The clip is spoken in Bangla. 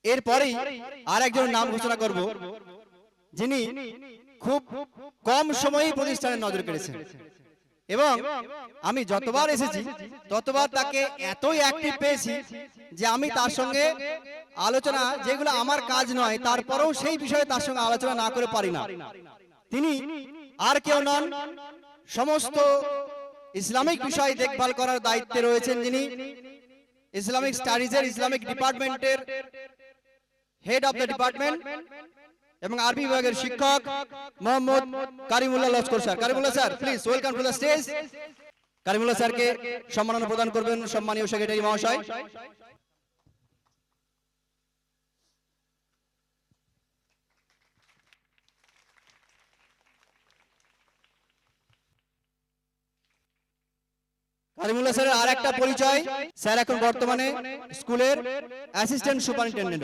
এরপরেই আরেকজন নাম ঘোষণা করব, যিনি খুব কম সময়েই প্রতিষ্ঠানের নজর কেড়েছেন এবং আমি যতবার এসেছি ততবার তাকে এতই অ্যাক্টিভ পেয়েছি যে আমি তার সঙ্গে আলোচনা, যেগুলো আমার কাজ নয়, তারপরেও সেই বিষয়ে তার সঙ্গে আলোচনা না করে পারি না। তিনি আর কেউ নন, সমস্ত ইসলামিক বিষয় দেখভাল করার দায়িত্বে রয়েছেন যিনি, ইসলামিক স্টাডিজের ইসলামিক ডিপার্টমেন্টের হেড অফ দ্য ডিপার্টমেন্ট এবং আরবি বিভাগের শিক্ষক Mohammad Karimullah Laskar sir. Karimullah sir, please welcome to the stage. Karimullah স্যারকে সম্মাননা প্রদান করবেন সম্মানীয় সেক্রেটারি মহাশয়। কারিমুল্লাহ স্যারের আর একটা পরিচয়, স্যার এখন বর্তমানে স্কুলের অ্যাসিস্ট্যান্ট সুপারিনটেন্ডেন্ট।